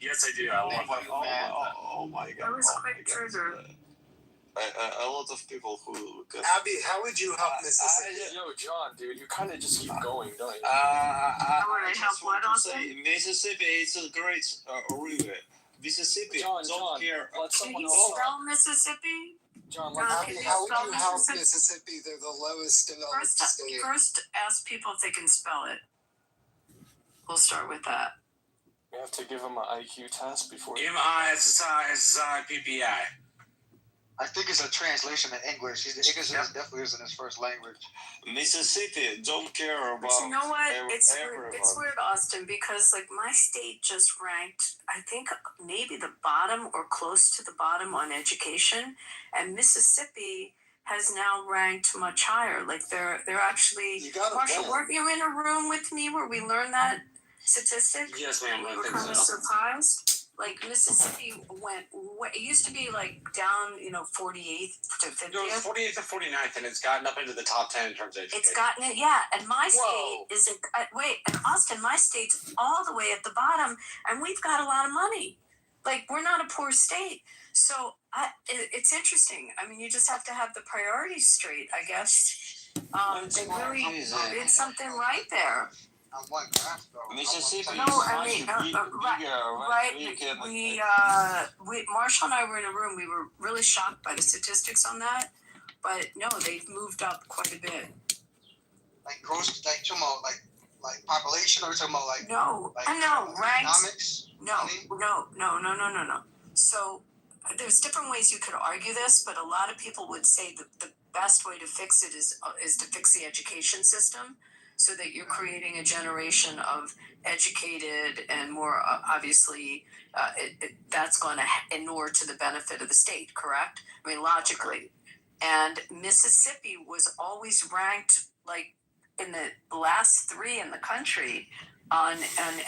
Yes, I do. I love it. Oh my God. That was quite trigger. A lot of people who... Abby, how would you help Mississippi? Yo, John, dude, you kind of just keep going, don't you? How would I help what else? Mississippi is a great river. Mississippi John, don't care. let Can someone you else spell Mississippi? John, Abby, how would you help Mississippi? They're the lowest developed state. First, ask people if they can spell it. We'll start with that. You have to give him an IQ test before. MISSIPPI. I think it's a translation in English. English definitely isn't his first language. Mississippi don't care about. But you know what? It's everyone. weird, Austin, because like my state just ranked, I think maybe the bottom or close to the bottom on education, and Mississippi has now ranked much higher. Like they're actually. Marshall, weren't you in a room with me where we learned that statistic? Yes, ma'am. We were kind of surprised. Like Mississippi it used to be like down, 48th to 50th. No, it's 48th to 49th, and it's gotten up into the top 10 in terms of education. It's gotten it, yeah. And my state isn't. And Austin, my state's all the way at the bottom, and we've got a lot of money. Like we're not a poor state, so it's interesting. I mean, you just have to have the priorities straight, I guess. They really did something right there. On one graph, though. Mississippi No, I mean, right. We Marshall and I were in a room. We were really shocked by the statistics on that, but no, they've moved up quite a bit. Like gross, like population, or talking about like ranks. Economics. No. So there's different ways you could argue this, but a lot of people would say that the best way to fix it is to fix the education system, so that you're creating a generation of educated and more obviously that's going to inure to the benefit of the state, correct? I mean, logically. And Mississippi was always ranked like in the last 3 in the country on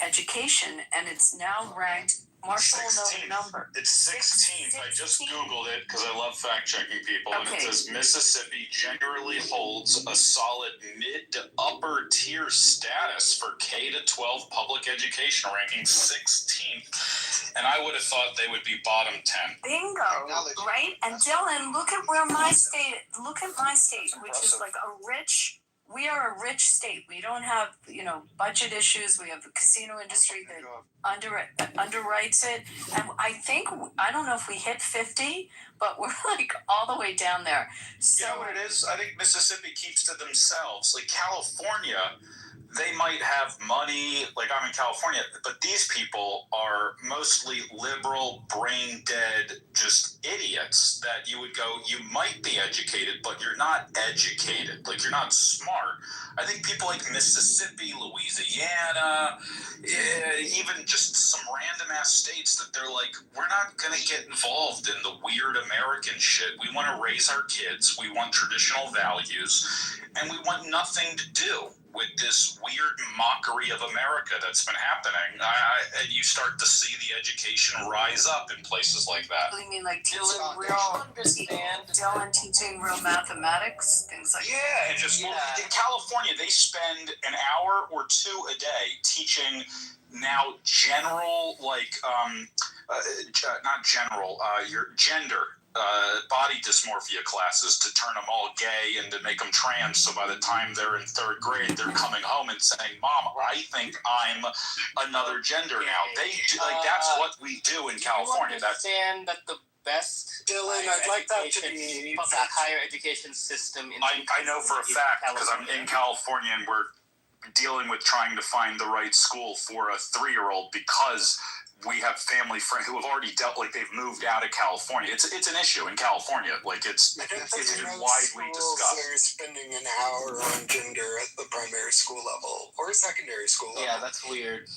education, and it's now ranked. Marshall will know the number. It's 16th. I just Googled it because I love fact-checking people, and it says Mississippi generally holds a solid mid to upper tier status for K-12 public education, ranking 16th. And I would have thought they would be bottom 10. Bingo, right? And Dylan, look at my state, which is like we are a rich state. We don't have, budget issues. We have the casino industry that underwrites it. And I don't know if we hit 50, but we're like all the way down there. So, you know what it is? I think Mississippi keeps to themselves. Like California, they might have money, like I'm in California, but these people are mostly liberal, brain dead, just idiots that you would go, you might be educated, but you're not educated. Like you're not smart. I think people like Mississippi, Louisiana, even just some random ass states that they're like, we're not going to get involved in the weird American shit. We want to raise our kids. We want traditional values, and we want nothing to do with this weird mockery of America that's been happening. And you start to see the education rise up in places like that. You mean like teaching real mathematics, things like that? Yeah, and just in California, they spend an hour or 2 a day teaching now general, your gender. Body dysmorphia classes to turn them all gay and to make them trans, so by the time they're in 3rd grade, they're coming home and saying, "Mom, I think I'm another gender now." They do, that's what we do in California. You understand that the best Dylan, I'd like that to be higher education system. I know for a fact because I'm in California and we're dealing with trying to find the right school for a 3-year-old because we have family friends who have already they've moved out of California. It's an issue in California. It's been widely discussed. They're spending an hour on gender at the primary school level or secondary school level. Yeah, that's weird.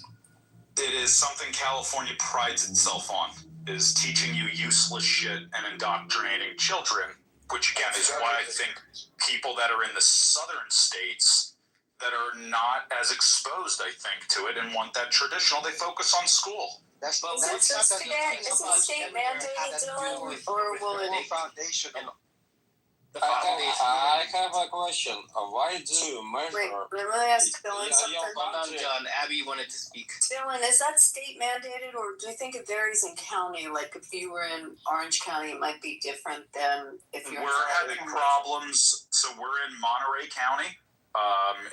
It is something California prides itself on, is teaching you useless shit and indoctrinating children, which again is why I think people that are in the southern states that are not as exposed, I think, to it and want that traditional, they focus on school. Is it state mandated, Dylan, or will it? Foundational. the I population. have a question. Why do you measure? Wait, let me ask Dylan something. Hold on, John. Abby wanted to speak. Dylan, is that state mandated, or do you think it varies in county? Like if you were in Orange County, it might be different than if you're. We're having problems. So we're in Monterey County,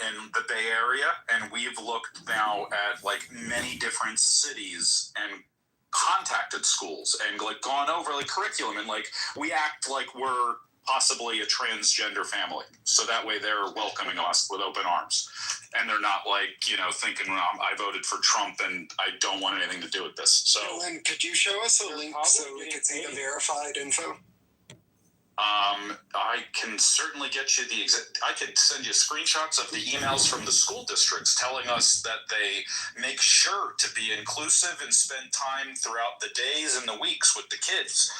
in the Bay Area, and we've looked now at like many different cities and contacted schools and like gone over like curriculum, and like we act like we're possibly a transgender family, so that way they're welcoming us with open arms, and they're not like, you know, thinking, well, I voted for Trump and I don't want anything to do with this. So Dylan, could you show us a link so we could see the verified info? I can certainly get you I could send you screenshots of the emails from the school districts telling us that they make sure to be inclusive and spend time throughout the days and the weeks with the kids.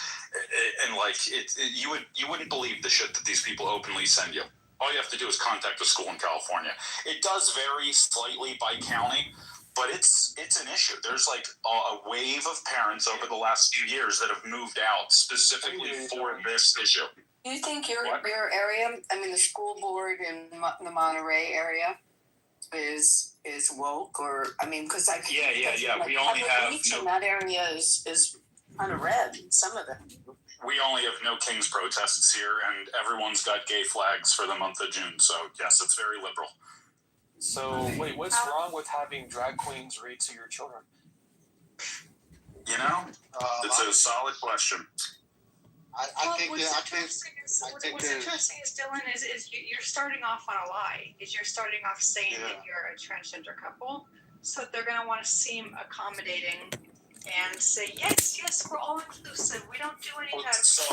And like you wouldn't believe the shit that these people openly send you. All you have to do is contact a school in California. It does vary slightly by county, but it's an issue. There's like a wave of parents over the last few years that have moved out specifically for this issue. Do you think your area, I mean, the school board in the Monterey area, is woke, or I mean, because I Yeah. Like, We only have in that area is kind of red. Some of it. We only have no King's protests here, and everyone's got gay flags for the month of June. So yes, it's very liberal. So wait, what's wrong with having drag queens read to your children? You know, it's a solid question. I think what's there's interesting is, Dylan, is you're starting off on a lie. You're starting off saying that you're a transgender couple, so they're going to want to seem accommodating and say, yes, we're all inclusive. We don't do any kind of... So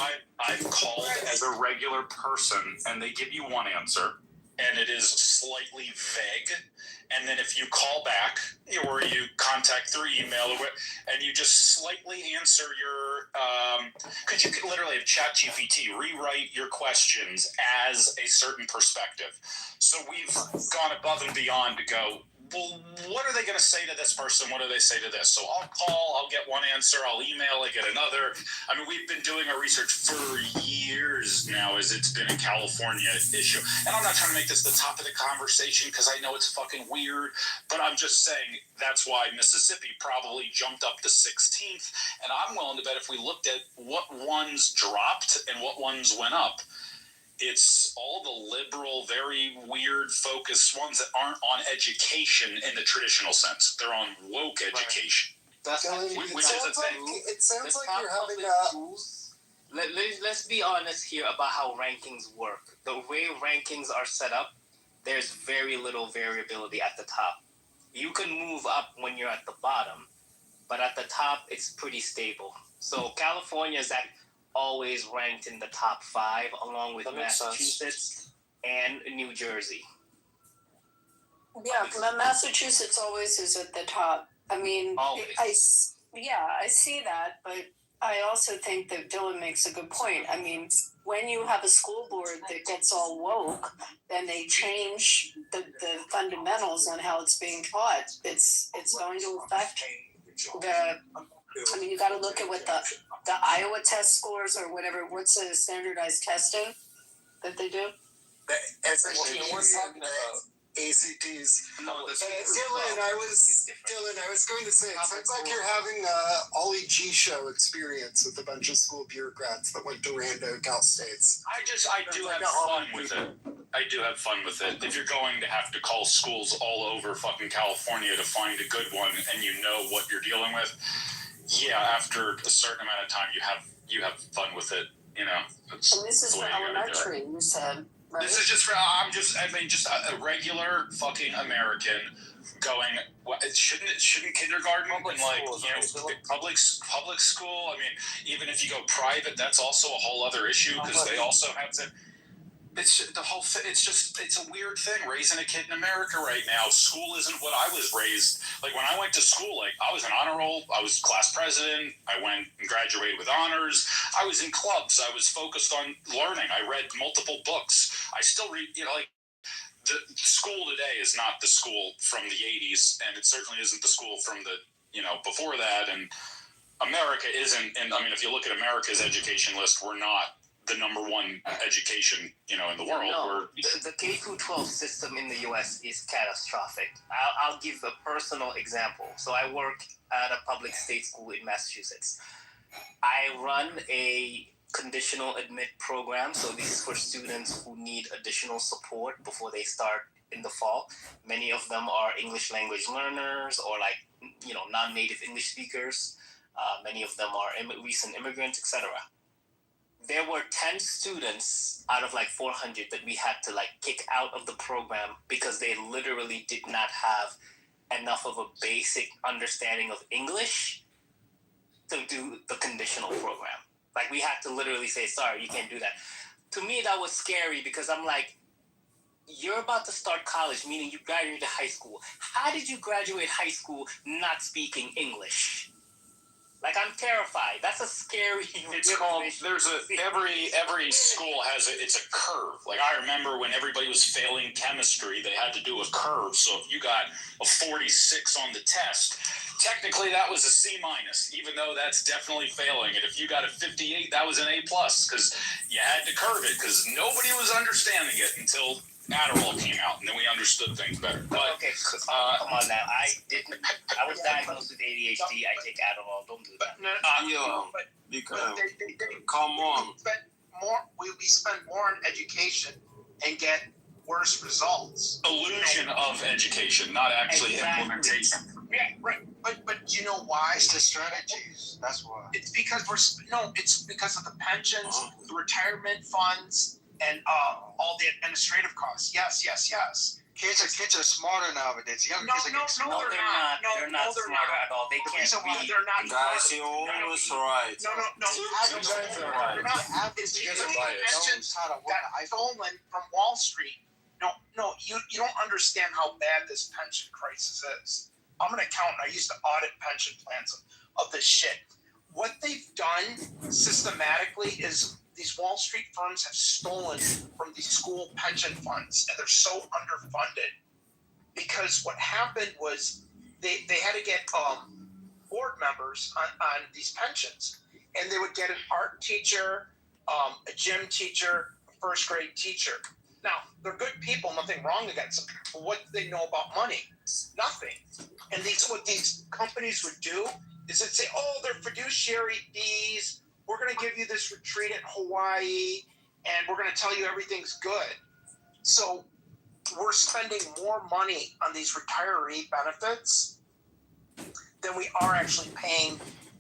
I've called as a regular person, and they give you one answer, and it is slightly vague. And then if you call back or you contact through email, and you just slightly answer your, because you could literally have ChatGPT rewrite your questions as a certain perspective. So we've gone above and beyond to go, well, what are they going to say to this person? What do they say to this? So I'll call, I'll get one answer, I'll email, I get another. I mean, we've been doing our research for years now as it's been a California issue. And I'm not trying to make this the top of the conversation because I know it's fucking weird, but I'm just saying that's why Mississippi probably jumped up to 16th. And I'm willing to bet if we looked at what ones dropped and what ones went up, it's all the liberal, very weird focused ones that aren't on education in the traditional sense. They're on woke education. That's It sounds like you're having Let's be honest here about how rankings work. The way rankings are set up, there's very little variability at the top. You can move up when you're at the bottom, but at the top, it's pretty stable. So California is always ranked in the top 5, along with Massachusetts and New Jersey. Yeah, Massachusetts always is at the top. I mean, I see that, but I also think that Dylan makes a good point. I mean, when you have a school board that gets all woke, then they change the fundamentals on how it's being taught. It's going to affect I mean, you got to look at what the Iowa test scores or whatever. What's the standardized testing that they do? we're talking about ACTs. Dylan, I was going to say, it sounds like you're having a Ollie G show experience with a bunch of school bureaucrats that went to rando Cal States. I do have fun with it. I do have fun with it. If you're going to have to call schools all over fucking California to find a good one and you know what you're dealing with, yeah, after a certain amount of time you have fun with it, you know. And this is for elementary, you said, right? This is just for just a regular fucking American going. Shouldn't kindergarten Public and like schools, public school. I mean, even if you go private, that's also a whole other issue because they also have to. It's the whole thing. It's a weird thing raising a kid in America right now. School isn't what I was raised. Like when I went to school, like I was an honor roll. I was class president. I went and graduated with honors. I was in clubs. I was focused on learning. I read multiple books. I still read, like the school today is not the school from the 80s. And it certainly isn't the school from the, before that. And America isn't. And I mean, if you look at America's education list, we're not the number one education, in the world. No, the K-12 system in the U.S. is catastrophic. I'll give a personal example. So I work at a public state school in Massachusetts. I run a conditional admit program. So this is for students who need additional support before they start in the fall. Many of them are English language learners or non-native English speakers. Many of them are recent immigrants, etc. There were 10 students out of 400 that we had to kick out of the program because they literally did not have enough of a basic understanding of English to do the conditional program. We had to literally say, sorry, you can't do that. To me, that was scary because I'm like, you're about to start college, meaning you graduated high school. How did you graduate high school not speaking English? I'm terrified. That's a scary. It's called. There's every school has it's a curve. I remember when everybody was failing chemistry, they had to do a curve. So if you got a 46 on the test, technically that was a C-, even though that's definitely failing. And if you got a 58, that was an A+, because you had to curve it because nobody was understanding it until Adderall came out, and then we understood things better. But okay, come on now. I was diagnosed with ADHD. I take Adderall. Don't do that. Come on. We spend more on education and get worse results. Illusion of education, not actually implementation. Yeah, right. But you know why? It's the strategies. That's why. It's because it's because of the pensions, the retirement funds, and all the administrative costs. Yes. Kids are smarter nowadays. Young kids are getting smarter. They're not smarter at all. They can't read. They're not. Guys, you're almost right. No. They're not. It's pensions that stolen from Wall Street. No. You don't understand how bad this pension crisis is. I'm an accountant. I used to audit pension plans of this shit. What they've done systematically is these Wall Street firms have stolen from these school pension funds, and they're so underfunded because what happened was they had to get board members on these pensions, and they would get an art teacher, a gym teacher, a first grade teacher. Now, they're good people, nothing wrong against them, but what do they know about money? Nothing. And what these companies would do is they'd say, oh, they're fiduciary fees. We're going to give you this retreat in Hawaii, and we're going to tell you everything's good. So we're spending more money on these retiree benefits than we are actually paying